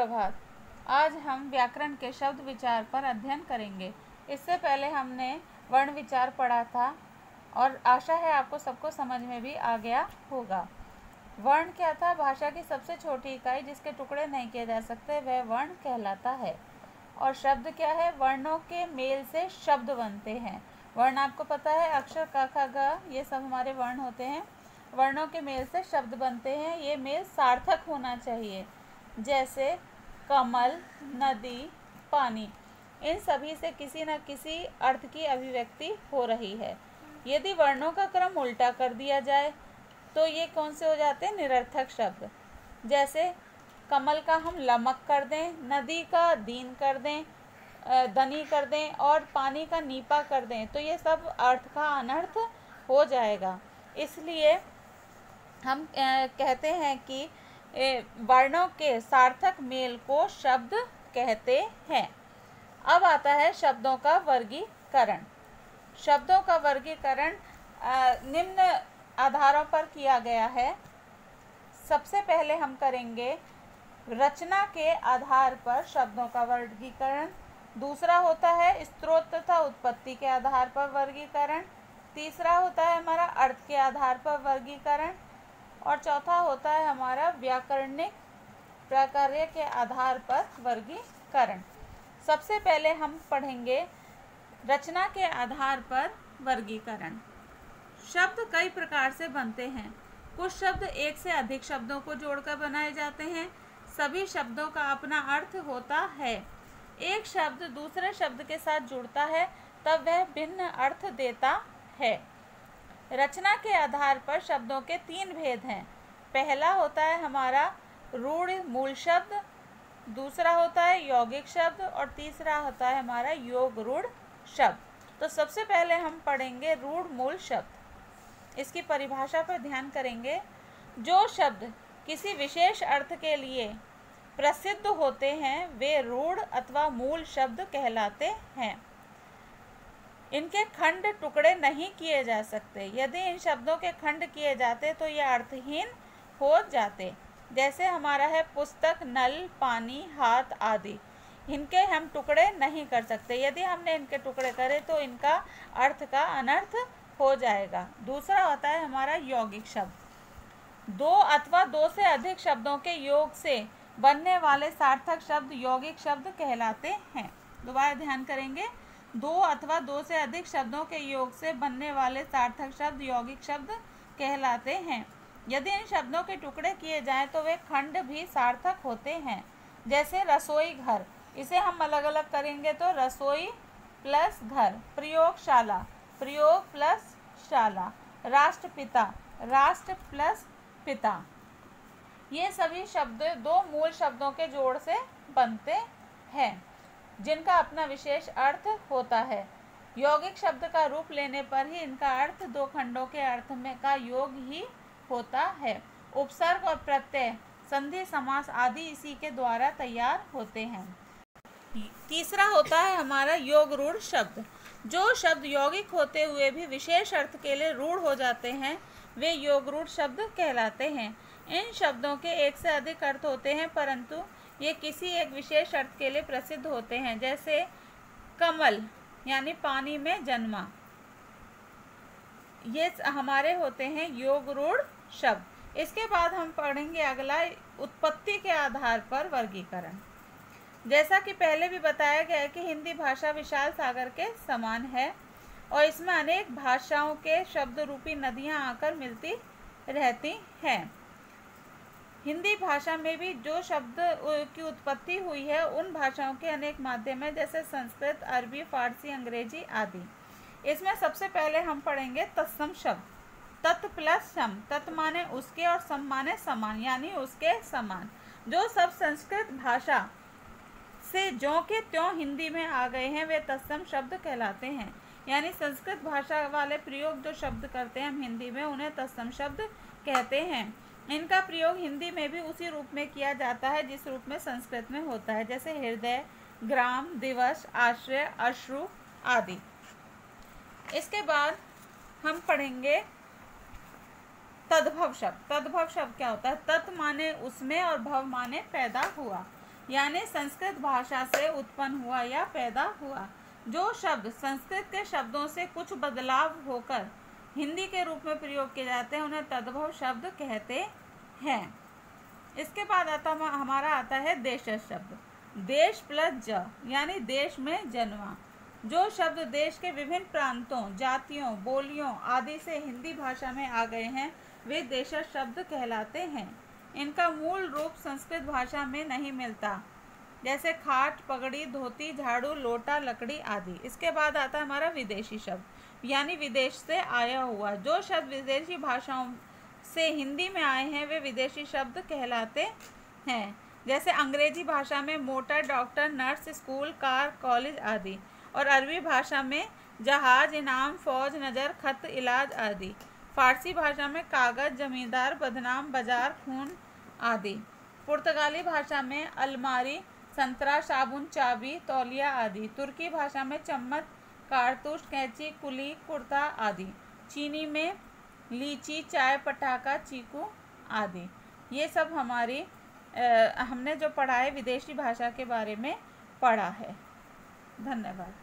सुप्रभात। आज हम व्याकरण के शब्द विचार पर अध्ययन करेंगे। इससे पहले हमने वर्ण विचार पढ़ा था और आशा है आपको सबको समझ में भी आ गया होगा। वर्ण क्या था? भाषा की सबसे छोटी इकाई जिसके टुकड़े नहीं किए जा सकते, वह वर्ण कहलाता है। और शब्द क्या है? वर्णों के मेल से शब्द बनते हैं। वर्ण आपको पता है, अक्षर क ख ग ये सब हमारे वर्ण होते हैं। वर्णों के मेल से शब्द बनते हैं। ये मेल सार्थक होना चाहिए, जैसे कमल, नदी, पानी। इन सभी से किसी न किसी अर्थ की अभिव्यक्ति हो रही है। यदि वर्णों का क्रम उल्टा कर दिया जाए तो ये कौन से हो जाते हैं? निरर्थक शब्द। जैसे कमल का हम लमक कर दें, नदी का दीन कर दें, दनी कर दें और पानी का नीपा कर दें, तो ये सब अर्थ का अनर्थ हो जाएगा। इसलिए हम कहते हैं कि वर्णों के सार्थक मेल को शब्द कहते हैं। अब आता है शब्दों का वर्गीकरण। शब्दों का वर्गीकरण निम्न आधारों पर किया गया है। सबसे पहले हम करेंगे रचना के आधार पर शब्दों का वर्गीकरण। दूसरा होता है स्रोत तथा उत्पत्ति के आधार पर वर्गीकरण। तीसरा होता है हमारा अर्थ के आधार पर वर्गीकरण। और चौथा होता है हमारा व्याकरणिक प्रकार्य के आधार पर वर्गीकरण। सबसे पहले हम पढ़ेंगे रचना के आधार पर वर्गीकरण। शब्द कई प्रकार से बनते हैं। कुछ शब्द एक से अधिक शब्दों को जोड़कर बनाए जाते हैं। सभी शब्दों का अपना अर्थ होता है। एक शब्द दूसरे शब्द के साथ जुड़ता है तब वह भिन्न अर्थ देता है। रचना के आधार पर शब्दों के तीन भेद हैं। पहला होता है हमारा रूढ़ मूल शब्द, दूसरा होता है यौगिक शब्द और तीसरा होता है हमारा योग रूढ़ शब्द। तो सबसे पहले हम पढ़ेंगे रूढ़ मूल शब्द। इसकी परिभाषा पर ध्यान करेंगे। जो शब्द किसी विशेष अर्थ के लिए प्रसिद्ध होते हैं वे रूढ़ अथवा मूल शब्द कहलाते हैं। इनके खंड टुकड़े नहीं किए जा सकते। यदि इन शब्दों के खंड किए जाते तो ये अर्थहीन हो जाते। जैसे हमारा है पुस्तक, नल, पानी, हाथ आदि। इनके हम टुकड़े नहीं कर सकते। यदि हमने इनके टुकड़े करे तो इनका अर्थ का अनर्थ हो जाएगा। दूसरा होता है हमारा यौगिक शब्द। दो अथवा दो से अधिक शब्दों के योग से बनने वाले सार्थक शब्द यौगिक शब्द कहलाते हैं। दोबारा ध्यान करेंगे। दो अथवा दो से अधिक शब्दों के योग से बनने वाले सार्थक शब्द यौगिक शब्द कहलाते हैं। यदि इन शब्दों के टुकड़े किए जाएं तो वे खंड भी सार्थक होते हैं। जैसे रसोई घर, इसे हम अलग अलग करेंगे तो रसोई प्लस घर। प्रयोगशाला, प्रयोग प्लस शाला। राष्ट्रपिता, राष्ट्र प्लस पिता। ये सभी शब्द दो मूल शब्दों के जोड़ से बनते हैं जिनका अपना विशेष अर्थ होता है। यौगिक शब्द का रूप लेने पर ही इनका अर्थ दो खंडों के अर्थ में का योग ही होता है। उपसर्ग और प्रत्यय, संधि, समास आदि इसी के द्वारा तैयार होते हैं। तीसरा होता है हमारा योग रूढ़ शब्द। जो शब्द यौगिक होते हुए भी विशेष अर्थ के लिए रूढ़ हो जाते हैं वे योग रूढ़ शब्द कहलाते हैं। इन शब्दों के एक से अधिक अर्थ होते हैं परंतु ये किसी एक विशेष अर्थ के लिए प्रसिद्ध होते हैं। जैसे कमल यानी पानी में जन्मा। ये हमारे होते हैं योग रूढ़ शब्द। इसके बाद हम पढ़ेंगे अगला उत्पत्ति के आधार पर वर्गीकरण। जैसा कि पहले भी बताया गया है कि हिंदी भाषा विशाल सागर के समान है और इसमें अनेक भाषाओं के शब्द रूपी नदियां आकर मिलती रहती हैं। हिंदी भाषा में भी जो शब्द की उत्पत्ति हुई है उन भाषाओं के अनेक माध्यम हैं, जैसे संस्कृत, अरबी, फारसी, अंग्रेजी आदि। इसमें सबसे पहले हम पढ़ेंगे तत्सम शब्द। तत् प्लस सम, तत् माने उसके और सम माने समान, यानी उसके समान। जो सब संस्कृत भाषा से ज्यों के त्यों हिंदी में आ गए हैं वे तत्सम शब्द कहलाते हैं। यानी संस्कृत भाषा वाले प्रयोग जो शब्द करते हैं हम हिंदी में उन्हें तत्सम शब्द कहते हैं। इनका प्रयोग हिंदी में भी उसी रूप में किया जाता है जिस रूप में संस्कृत में होता है, जैसे हृदय, ग्राम, दिवस, आश्रय, अश्रु आदि। इसके बाद हम पढ़ेंगे तद्भव शब्द। तद्भव शब्द क्या होता है? तत् माने उसमें और भव माने पैदा हुआ। यानी संस्कृत भाषा से उत्पन्न हुआ या पैदा हुआ। जो शब्द संस्कृत के शब्दों से कुछ बदलाव होकर हिंदी के रूप में प्रयोग किए जाते हैं उन्हें तद्भव शब्द कहते हैं। इसके बाद हमारा आता है देशज शब्द। देश प्लस ज यानी देश में जन्मा। जो शब्द देश के विभिन्न प्रांतों, जातियों, बोलियों आदि से हिंदी भाषा में आ गए हैं वे देशज शब्द कहलाते हैं। इनका मूल रूप संस्कृत भाषा में नहीं मिलता, जैसे खाट, पगड़ी, धोती, झाड़ू, लोटा, लकड़ी आदि। इसके बाद आता है हमारा विदेशी शब्द, यानी विदेश से आया हुआ। जो शब्द विदेशी भाषाओं से हिंदी में आए हैं वे विदेशी शब्द कहलाते हैं, जैसे अंग्रेजी भाषा में motor, doctor, nurse, school, car, college आदि, और अरबी भाषा में जहाज, इनाम, फौज, नज़र, खत, इलाज आदि। फारसी भाषा में कागज़, जमींदार, बदनाम, बाजार, खून आदि। पुर्तगाली भाषा में अलमारी, संतरा, साबुन, चाबी, तौलिया आदि। तुर्की भाषा में चम्मच, कारतूस, कैंची, कुली, कुर्ता आदि। चीनी में लीची, चाय, पटाखा, चीकू आदि। ये सब हमने जो पढ़ा है विदेशी भाषा के बारे में पढ़ा है। धन्यवाद।